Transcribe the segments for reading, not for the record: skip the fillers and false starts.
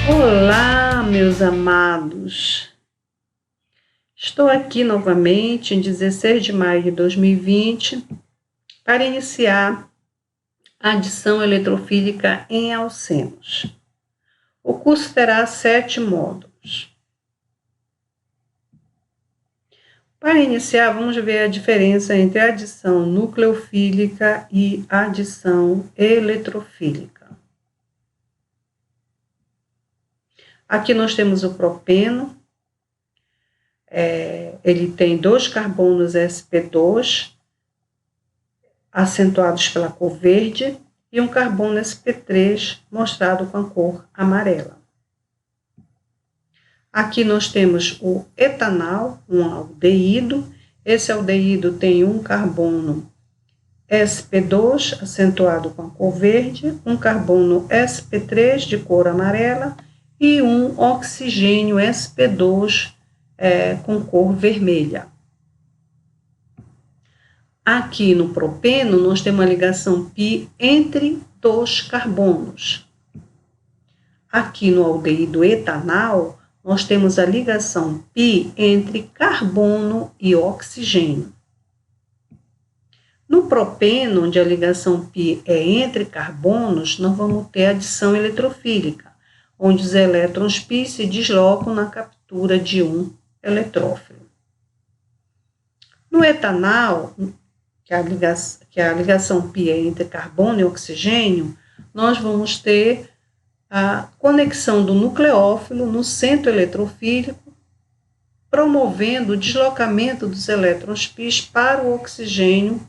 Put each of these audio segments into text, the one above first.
Olá, meus amados. Estou aqui novamente em 16 de maio de 2020 para iniciar a adição eletrofílica em alcenos. O curso terá 7 módulos. Para iniciar, vamos ver a diferença entre a adição nucleofílica e a adição eletrofílica. Aqui nós temos o propeno, ele tem 2 carbonos sp2, acentuados pela cor verde, e um carbono sp3, mostrado com a cor amarela. Aqui nós temos o etanal, um aldeído. Esse aldeído tem um carbono sp2, acentuado com a cor verde, um carbono sp3, de cor amarela, e um oxigênio sp2, com cor vermelha. Aqui no propeno, nós temos uma ligação π entre 2 carbonos. Aqui no aldeído etanal, nós temos a ligação π entre carbono e oxigênio. No propeno, onde a ligação π é entre carbonos, nós vamos ter adição eletrofílica, onde os elétrons π se deslocam na captura de um eletrófilo. No etanal, que a ligação π é entre carbono e oxigênio, nós vamos ter a conexão do nucleófilo no centro eletrofílico, promovendo o deslocamento dos elétrons π para o oxigênio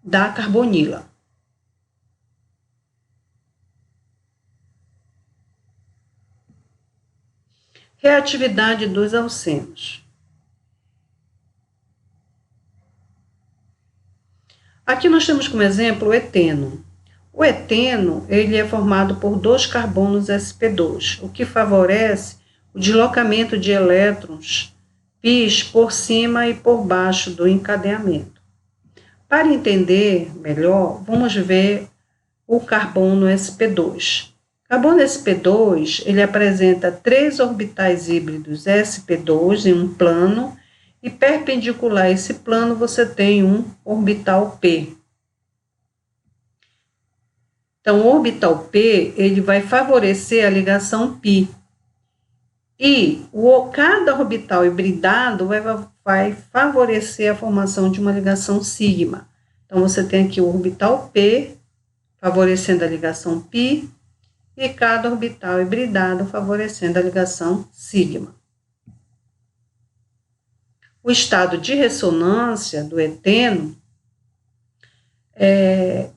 da carbonila. Reatividade dos alcenos. Aqui nós temos como exemplo o eteno. O eteno, ele é formado por 2 carbonos sp2, o que favorece o deslocamento de elétrons π por cima e por baixo do encadeamento. Para entender melhor, vamos ver o carbono sp2. O carbono sp2, ele apresenta 3 orbitais híbridos sp2 em um plano, e perpendicular a esse plano você tem um orbital p. Então, o orbital p, ele vai favorecer a ligação π. E cada orbital hibridado vai favorecer a formação de uma ligação sigma. Então, você tem aqui o orbital p, favorecendo a ligação π, e cada orbital hibridado favorecendo a ligação sigma. O estado de ressonância do eteno é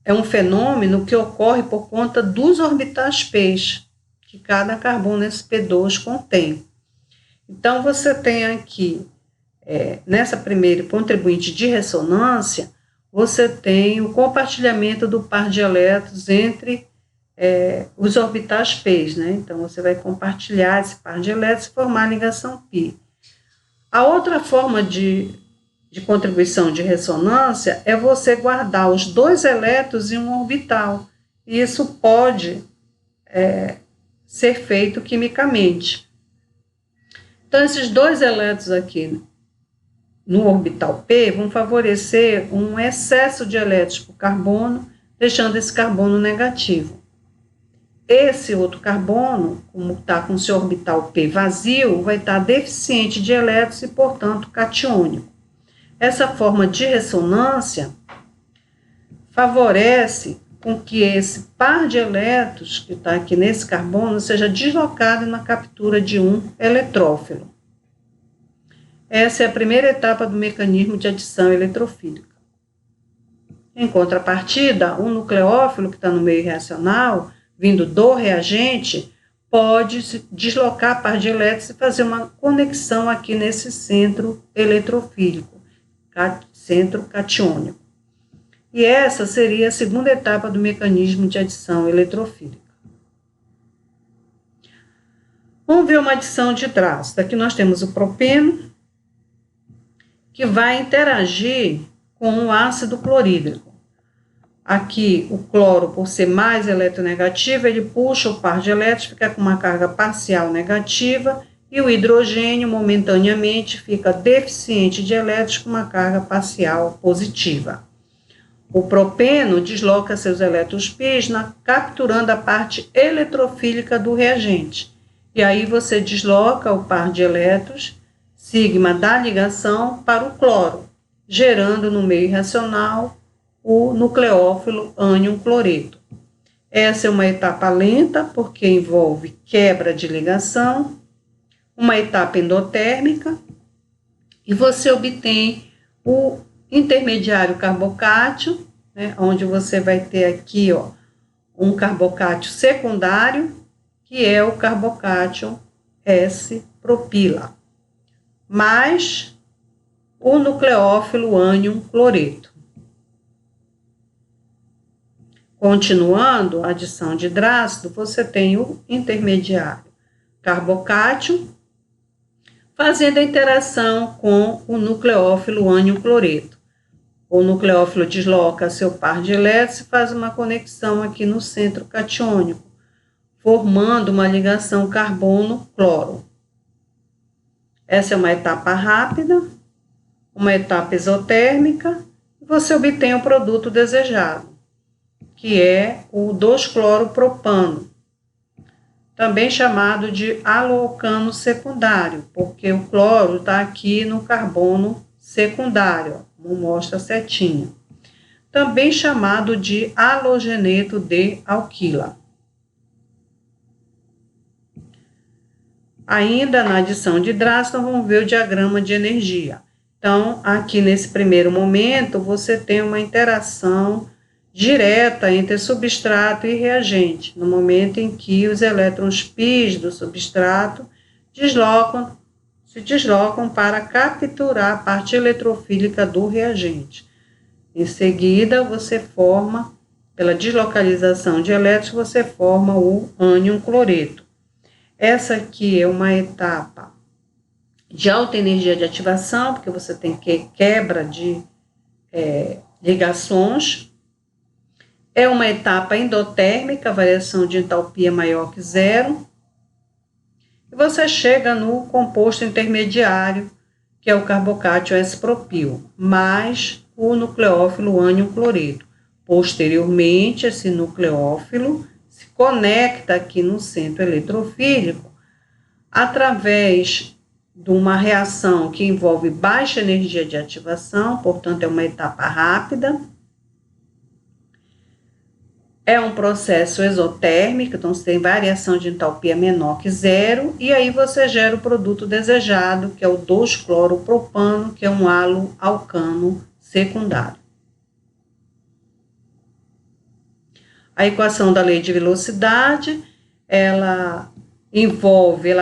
um fenômeno que ocorre por conta dos orbitais p que cada carbono sp2 contém. Então, você tem aqui, nessa primeira contribuinte de ressonância, você tem o compartilhamento do par de elétrons entre os orbitais p, né? Então, você vai compartilhar esse par de elétrons e formar a ligação π. A outra forma de contribuição de ressonância é você guardar os 2 elétrons em um orbital. E isso pode ser feito quimicamente. Então, esses 2 elétrons aqui no orbital p vão favorecer um excesso de elétrons por carbono, deixando esse carbono negativo. Esse outro carbono, como está com seu orbital p vazio, vai estar deficiente de elétrons e, portanto, catiônico. Essa forma de ressonância favorece com que esse par de elétrons que está aqui nesse carbono seja deslocado na captura de um eletrófilo. Essa é a primeira etapa do mecanismo de adição eletrofílica. Em contrapartida, o nucleófilo que está no meio reacional, vindo do reagente, pode se deslocar par de elétrons e fazer uma conexão aqui nesse centro eletrofílico, centro catiônico. E essa seria a segunda etapa do mecanismo de adição eletrofílica. Vamos ver uma adição de traço. Aqui nós temos o propeno, que vai interagir com o ácido clorídrico. Aqui, o cloro, por ser mais eletronegativo, ele puxa o par de elétrons, fica com uma carga parcial negativa, e o hidrogênio, momentaneamente, fica deficiente de elétrons com uma carga parcial positiva. O propeno desloca seus elétrons π, capturando a parte eletrofílica do reagente. E aí você desloca o par de elétrons, sigma da ligação, para o cloro, gerando no meio reacional o nucleófilo ânion cloreto. Essa é uma etapa lenta, porque envolve quebra de ligação, uma etapa endotérmica, e você obtém o intermediário carbocátio, né, onde você vai ter aqui um secundário, que é o carbocátio S-propila, mais o nucleófilo ânion cloreto. Continuando a adição de hidrácido, você tem o intermediário carbocátio, fazendo a interação com o nucleófilo ânion cloreto. O nucleófilo desloca seu par de elétrons e faz uma conexão aqui no centro catiônico, formando uma ligação carbono-cloro. Essa é uma etapa rápida, uma etapa exotérmica, e você obtém o produto desejado, que é o 2-cloropropano, também chamado de haloalcano secundário, porque o cloro está aqui no carbono secundário, como mostra a setinha. Também chamado de halogeneto de alquila. Ainda na adição de hidrácido, vamos ver o diagrama de energia. Então, aqui nesse primeiro momento, você tem uma interação direta entre substrato e reagente, no momento em que os elétrons π do substrato se deslocam para capturar a parte eletrofílica do reagente. Em seguida, você forma, pela deslocalização de elétrons, você forma o ânion cloreto. Essa aqui é uma etapa de alta energia de ativação, porque você tem quebra de ligações. É uma etapa endotérmica, variação de entalpia maior que zero. E você chega no composto intermediário, que é o carbocátio S-propil, mais o nucleófilo ânion cloreto. Posteriormente, esse nucleófilo se conecta aqui no centro eletrofílico através de uma reação que envolve baixa energia de ativação, portanto, é uma etapa rápida. É um processo exotérmico, então você tem variação de entalpia menor que zero, e aí você gera o produto desejado, que é o 2-cloropropano, que é um haloalcano secundário. A equação da lei de velocidade, ela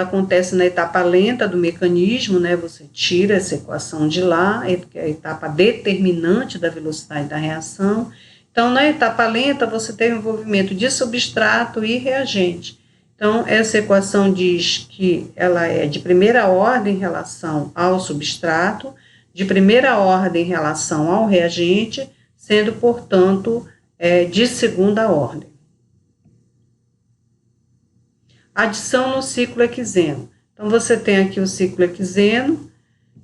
acontece na etapa lenta do mecanismo, né? Você tira essa equação de lá, é a etapa determinante da velocidade da reação. Então, na etapa lenta, você tem o envolvimento de substrato e reagente. Então, essa equação diz que ela é de primeira ordem em relação ao substrato, de primeira ordem em relação ao reagente, sendo, portanto, de segunda ordem. Adição no ciclo hexeno. Então, você tem aqui o ciclo hexeno,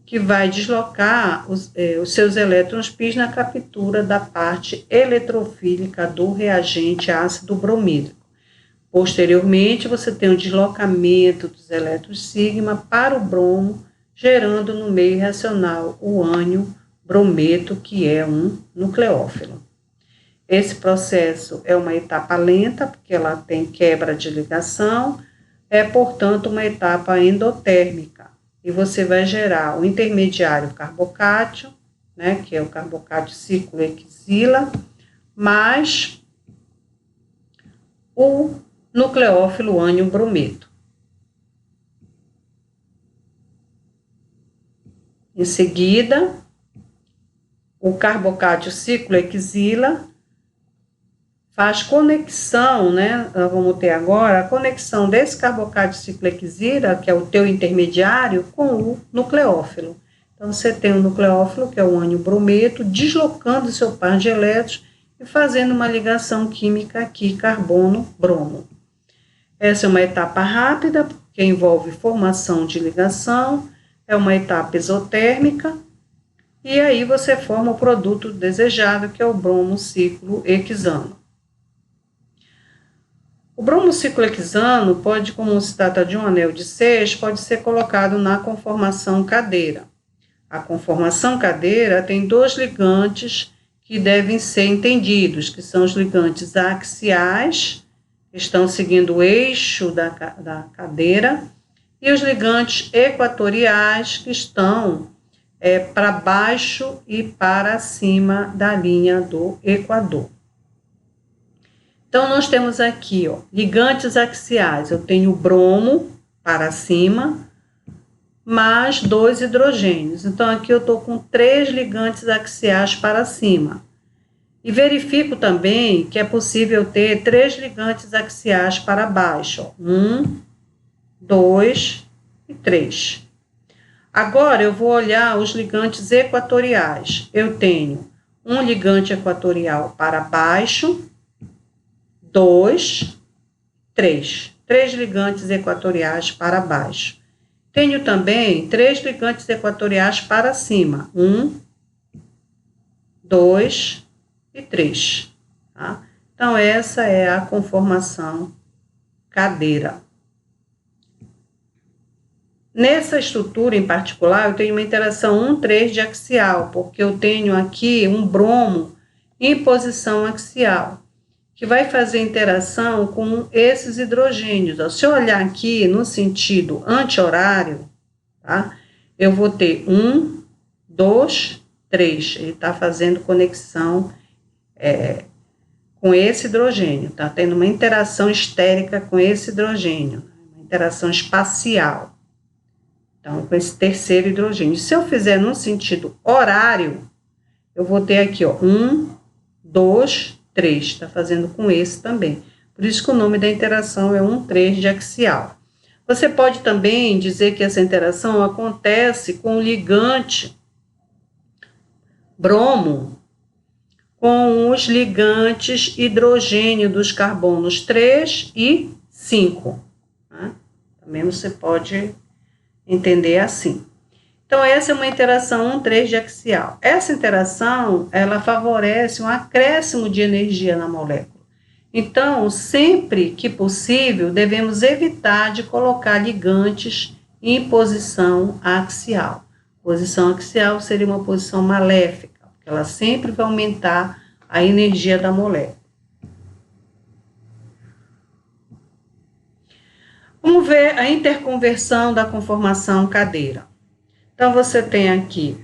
que vai deslocar os seus elétrons π na captura da parte eletrofílica do reagente ácido bromídrico. Posteriormente, você tem o deslocamento dos elétrons sigma para o bromo, gerando no meio reacional o ânion brometo, que é um nucleófilo. Esse processo é uma etapa lenta, porque ela tem quebra de ligação, portanto, uma etapa endotérmica. E você vai gerar o intermediário carbocátio, né, que é o carbocátio ciclohexila, mais o nucleófilo ânion brometo. Em seguida, o carbocátio ciclohexila faz conexão, né? Nós vamos ter agora a conexão desse carbocátio ciclohexila, que é o teu intermediário, com o nucleófilo. Então, você tem o nucleófilo, que é o ânion brometo, deslocando seu par de elétrons e fazendo uma ligação química aqui, carbono-bromo. Essa é uma etapa rápida, que envolve formação de ligação, é uma etapa exotérmica, e aí você forma o produto desejado, que é o bromo-ciclohexano. O bromo-ciclohexano pode, como se trata de um anel de 6, pode ser colocado na conformação cadeira. A conformação cadeira tem 2 ligantes que devem ser entendidos, que são os ligantes axiais, que estão seguindo o eixo da cadeira, e os ligantes equatoriais, que estão para baixo e para cima da linha do equador. Então, nós temos aqui, ligantes axiais. Eu tenho o bromo para cima, mais 2 hidrogênios. Então, aqui eu estou com 3 ligantes axiais para cima. E verifico também que é possível ter 3 ligantes axiais para baixo. 1, 2 e 3. Agora, eu vou olhar os ligantes equatoriais. Eu tenho um ligante equatorial para baixo, 2, 3. 3 ligantes equatoriais para baixo. Tenho também 3 ligantes equatoriais para cima. 1, 2 e 3. Tá? Então, essa é a conformação cadeira. Nessa estrutura em particular, eu tenho uma interação 1,3 de axial, porque eu tenho aqui um bromo em posição axial, que vai fazer interação com esses hidrogênios. Se eu olhar aqui no sentido anti-horário, tá? Eu vou ter 1, 2, 3. Ele está fazendo conexão com esse hidrogênio, está tendo uma interação estérica com esse hidrogênio, uma interação espacial. Então, com esse terceiro hidrogênio. Se eu fizer no sentido horário, eu vou ter aqui, 1, 2, 3. Está fazendo com esse também. Por isso que o nome da interação é 1,3 de axial. Você pode também dizer que essa interação acontece com o ligante bromo com os ligantes hidrogênio dos carbonos 3 e 5. Né? Também você pode entender assim. Então, essa é uma interação 1,3 de axial. Essa interação, ela favorece um acréscimo de energia na molécula. Então, sempre que possível, devemos evitar de colocar ligantes em posição axial. Posição axial seria uma posição maléfica, porque ela sempre vai aumentar a energia da molécula. Vamos ver a interconversão da conformação cadeira. Então, você tem aqui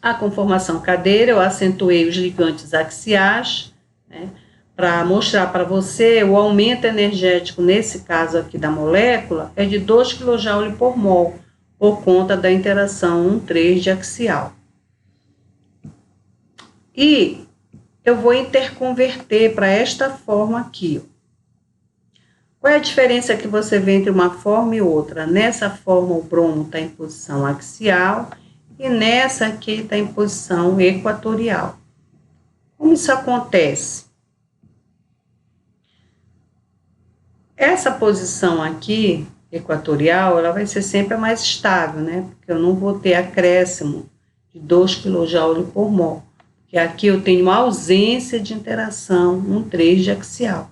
a conformação cadeira, eu acentuei os ligantes axiais, né, para mostrar para você o aumento energético, nesse caso aqui da molécula, é de 2 kJ por mol, por conta da interação 1,3 de axial. E eu vou interconverter para esta forma aqui, Qual é a diferença que você vê entre uma forma e outra? Nessa forma, o bromo está em posição axial e nessa aqui está em posição equatorial. Como isso acontece? Essa posição aqui, equatorial, ela vai ser sempre a mais estável, né? Porque eu não vou ter acréscimo de 2 kJ por mol. Porque aqui eu tenho uma ausência de interação, 1,3 de axial.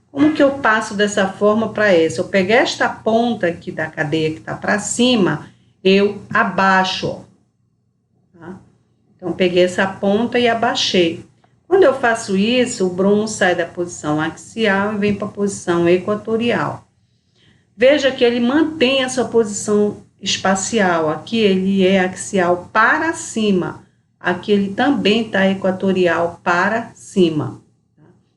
Como que eu passo dessa forma para essa? Eu peguei esta ponta aqui da cadeia que está para cima, eu abaixo, ó. Tá? Então, peguei essa ponta e abaixei. Quando eu faço isso, o bromo sai da posição axial e vem para a posição equatorial. Veja que ele mantém a sua posição espacial. Aqui ele é axial para cima. Aqui ele também está equatorial para cima.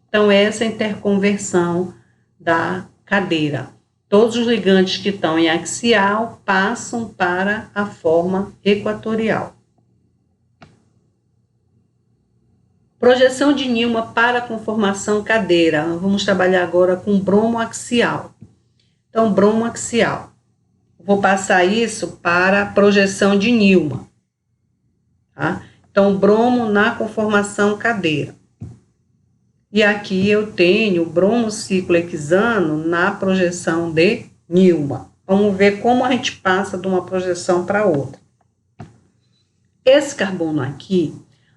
Então, essa é a interconversão da cadeira. Todos os ligantes que estão em axial passam para a forma equatorial. Projeção de Newman para a conformação cadeira. Vamos trabalhar agora com bromo axial. Então, bromo axial. Vou passar isso para a projeção de Newman. Tá? Então, bromo na conformação cadeira. E aqui eu tenho o bromo ciclohexano na projeção de Newman. Vamos ver como a gente passa de uma projeção para outra. Esse carbono aqui,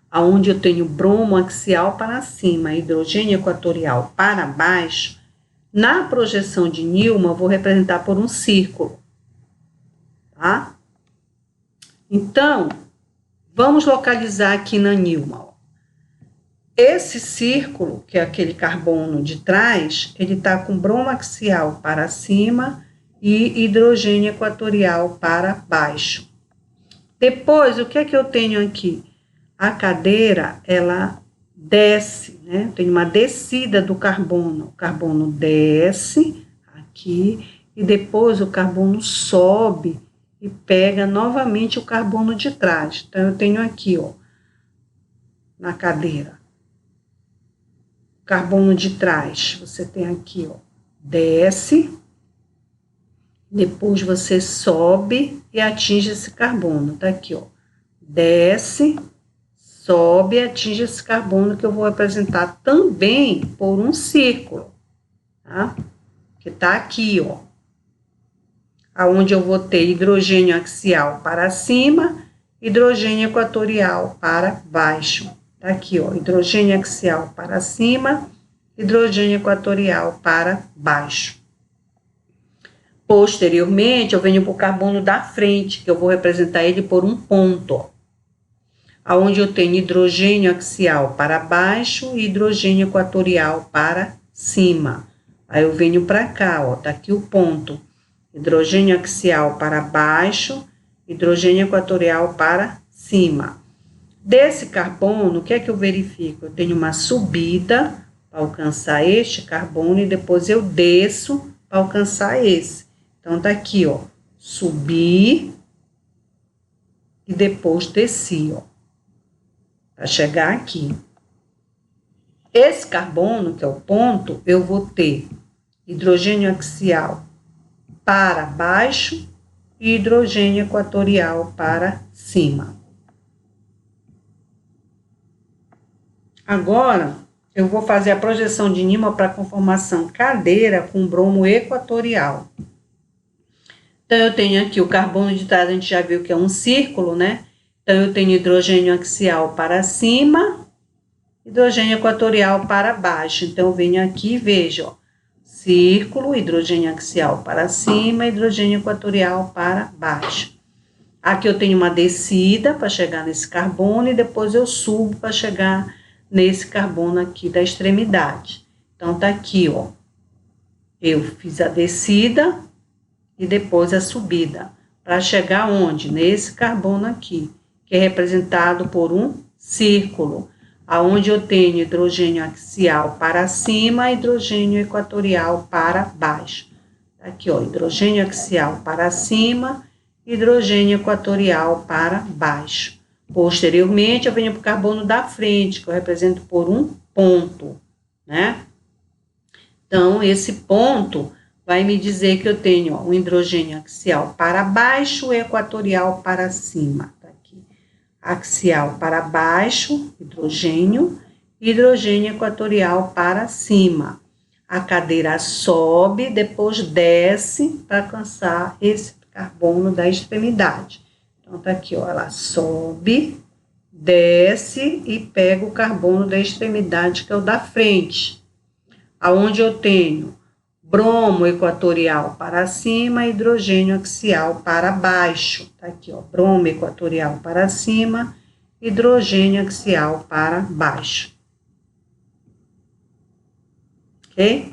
onde eu tenho bromo axial para cima, hidrogênio equatorial para baixo, na projeção de Newman eu vou representar por um círculo, tá? Então, vamos localizar aqui na Newman. Esse círculo, que é aquele carbono de trás, ele está com bromo axial para cima e hidrogênio equatorial para baixo. Depois, o que é que eu tenho aqui? A cadeira, ela desce, né? Tem uma descida do carbono. O carbono desce aqui e depois o carbono sobe e pega novamente o carbono de trás. Então, eu tenho aqui, ó, na cadeira. Carbono de trás, você tem aqui, ó, desce, depois você sobe e atinge esse carbono, tá aqui, ó, desce, sobe e atinge esse carbono que eu vou representar também por um círculo, tá? Que tá aqui, ó, aonde eu vou ter hidrogênio axial para cima, hidrogênio equatorial para baixo. Tá aqui, ó, hidrogênio axial para cima, hidrogênio equatorial para baixo. Posteriormente, eu venho para o carbono da frente, que eu vou representar ele por um ponto, ó, aonde eu tenho hidrogênio axial para baixo e hidrogênio equatorial para cima. Aí eu venho para cá, ó, tá aqui o ponto. Hidrogênio axial para baixo, hidrogênio equatorial para cima. Desse carbono, o que é que eu verifico? Eu tenho uma subida para alcançar este carbono e depois eu desço para alcançar esse. Então, tá aqui, ó, subi e depois desci, ó, para chegar aqui. Esse carbono, que é o ponto, eu vou ter hidrogênio axial para baixo e hidrogênio equatorial para cima. Agora, eu vou fazer a projeção de Newman para a conformação cadeira com bromo equatorial. Então, eu tenho aqui o carbono de trás, a gente já viu que é um círculo, né? Então, eu tenho hidrogênio axial para cima, hidrogênio equatorial para baixo. Então, eu venho aqui e vejo, ó, círculo, hidrogênio axial para cima, hidrogênio equatorial para baixo. Aqui eu tenho uma descida para chegar nesse carbono e depois eu subo para chegar nesse carbono aqui da extremidade. Então, tá aqui, ó, eu fiz a descida e depois a subida, para chegar onde? Nesse carbono aqui, que é representado por um círculo, aonde eu tenho hidrogênio axial para cima, hidrogênio equatorial para baixo. Aqui, ó, hidrogênio axial para cima, hidrogênio equatorial para baixo. Posteriormente, eu venho para o carbono da frente, que eu represento por um ponto, né? Então, esse ponto vai me dizer que eu tenho, ó, um hidrogênio axial para baixo e equatorial para cima. Tá aqui. Axial para baixo, hidrogênio equatorial para cima. A cadeira sobe, depois desce para alcançar esse carbono da extremidade. Então, tá aqui, ó, ela sobe, desce e pega o carbono da extremidade, que é o da frente, aonde eu tenho bromo equatorial para cima, hidrogênio axial para baixo. Tá aqui, ó, bromo equatorial para cima, hidrogênio axial para baixo. Ok?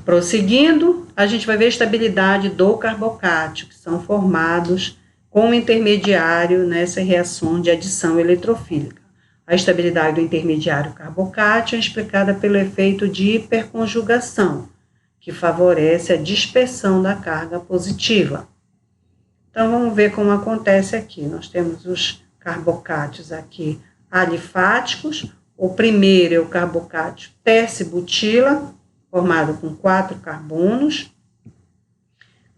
Prosseguindo, a gente vai ver a estabilidade do carbocátio, que são formados com o intermediário nessa reação de adição eletrofílica. A estabilidade do intermediário carbocátio é explicada pelo efeito de hiperconjugação, que favorece a dispersão da carga positiva. Então, vamos ver como acontece aqui. Nós temos os carbocátios aqui alifáticos. O primeiro é o carbocátio tercibutila, formado com 4 carbonos.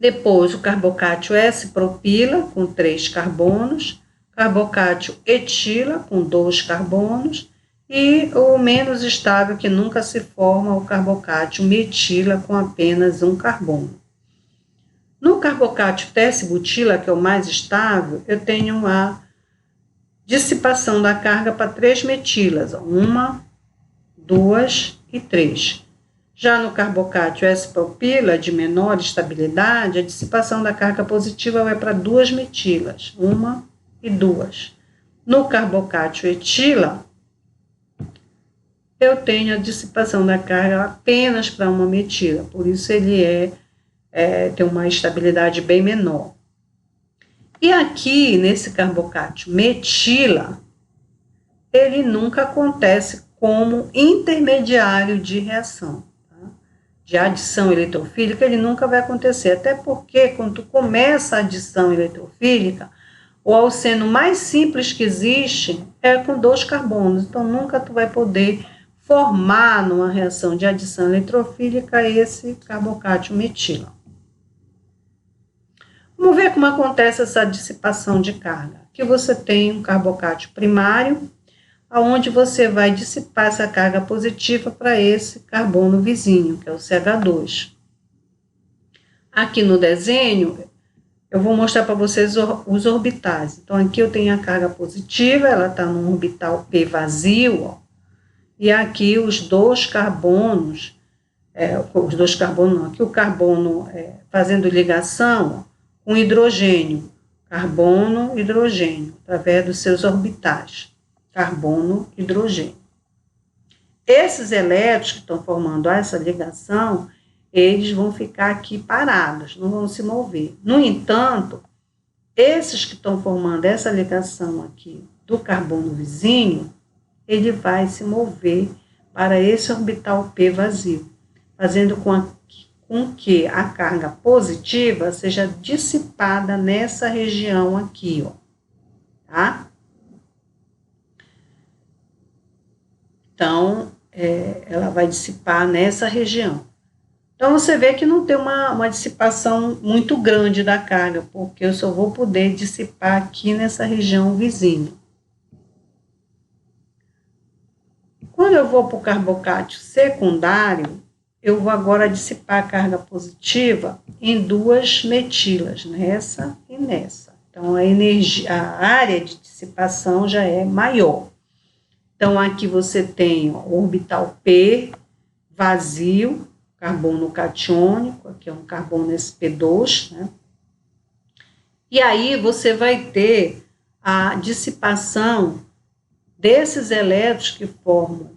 Depois, o carbocátio S-propila, com 3 carbonos. carbocátio etila, com 2 carbonos, e o menos estável, que nunca se forma, o carbocátio metila, com apenas 1 carbono. No carbocátio tercibutila, que é o mais estável, eu tenho a dissipação da carga para 3 metilas, 1, 2 e 3. Já no carbocátio S-propila, de menor estabilidade, a dissipação da carga positiva vai para 2 metilas, 1 e 2. No carbocátio etila, eu tenho a dissipação da carga apenas para 1 metila, por isso ele tem uma estabilidade bem menor. E aqui, nesse carbocátio metila, ele nunca acontece como intermediário de reação, tá? De adição eletrofílica, ele nunca vai acontecer, até porque quando tu começa a adição eletrofílica, o alceno mais simples que existe é com 2 carbonos, então nunca tu vai poder formar numa reação de adição eletrofílica esse carbocátio metila. Vamos ver como acontece essa dissipação de carga. Aqui você tem um carbocátio primário, onde você vai dissipar essa carga positiva para esse carbono vizinho, que é o CH2. Aqui no desenho, eu vou mostrar para vocês os orbitais. Então, aqui eu tenho a carga positiva, ela está no orbital P vazio, ó, e aqui os 2 carbonos, aqui o carbono fazendo ligação, ó, com hidrogênio, carbono, hidrogênio, através dos seus orbitais, carbono, hidrogênio. Esses elétrons que estão formando essa ligação, eles vão ficar aqui parados, não vão se mover. No entanto, esses que estão formando essa ligação aqui do carbono vizinho, ele vai se mover para esse orbital P vazio, fazendo com que a carga positiva seja dissipada nessa região aqui, ó, tá? Então, ela vai dissipar nessa região. Então, você vê que não tem uma dissipação muito grande da carga, porque eu só vou poder dissipar aqui nessa região vizinha. Quando eu vou para o carbocátio secundário, eu vou agora dissipar a carga positiva em 2 metilas, nessa e nessa. Então, a área de dissipação já é maior. Então, aqui você tem o orbital P vazio, carbono catiônico, aqui é um carbono sp2, né? E aí você vai ter a dissipação desses elétrons que formam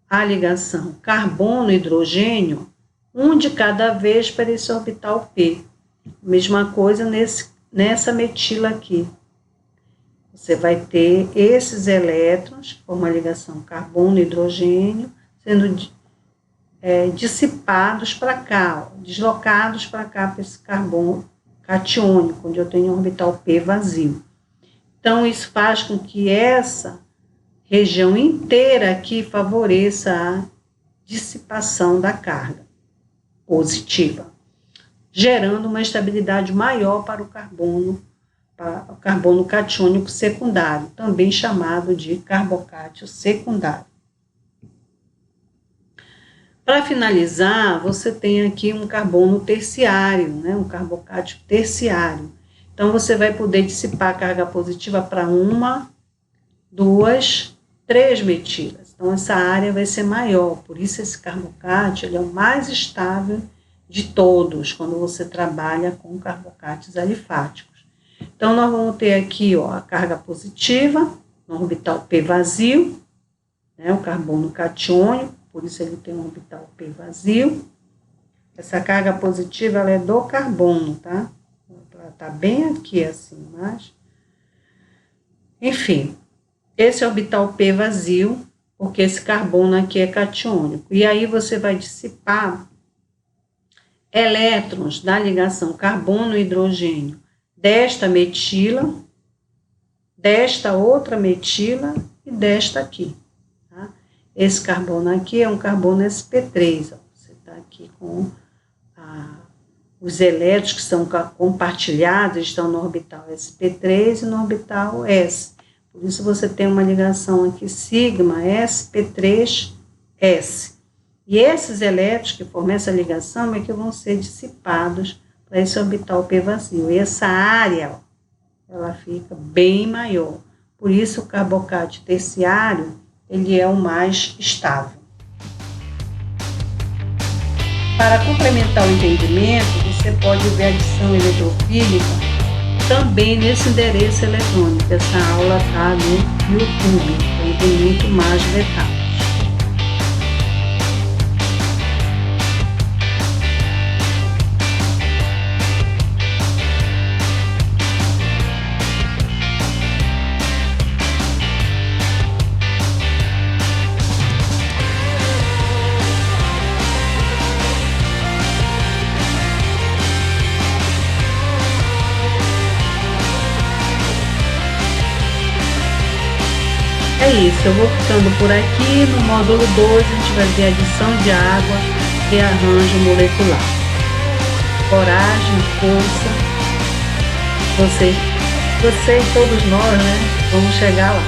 a ligação carbono-hidrogênio, um de cada vez para esse orbital P. Mesma coisa nessa metila aqui. Você vai ter esses elétrons, que formam a ligação carbono-hidrogênio, sendo dissipados para cá, ó, deslocados para cá, para esse carbono catiônico, onde eu tenho um orbital P vazio. Então, isso faz com que essa região inteira aqui favoreça a dissipação da carga positiva, gerando uma estabilidade maior para o carbono catiônico secundário, também chamado de carbocátio secundário. Para finalizar, você tem aqui um carbono terciário, né, um carbocátio terciário. Então, você vai poder dissipar a carga positiva para 1, 2, 3 metilas. Então, essa área vai ser maior, por isso esse carbocátio ele é o mais estável de todos, quando você trabalha com carbocátios alifáticos. Então, nós vamos ter aqui, ó, a carga positiva, no orbital P vazio, né, o carbono catiônico, por isso ele tem um orbital P vazio. Essa carga positiva, ela é do carbono, tá? Ela tá bem aqui, assim, mas... Enfim, esse orbital P vazio, porque esse carbono aqui é catiônico. E aí você vai dissipar elétrons da ligação carbono-hidrogênio desta metila, desta outra metila e desta aqui. Tá? Esse carbono aqui é um carbono sp3. Ó. Você está aqui com Os elétrons que são compartilhados estão no orbital sp3 e no orbital s. Por isso você tem uma ligação aqui sigma sp3s. E esses elétrons que formam essa ligação é que vão ser dissipados para esse orbital p vazio. E essa área, ela fica bem maior. Por isso o carbocato terciário, ele é o mais estável. Para complementar o entendimento, você pode ver a adição eletrofílica também nesse endereço eletrônico. Essa aula está no YouTube, então tem muito mais detalhes. É isso, eu vou ficando por aqui. No módulo 2 a gente vai ver a adição de água e arranjo molecular. Coragem, força, você e todos nós, né? Vamos chegar lá.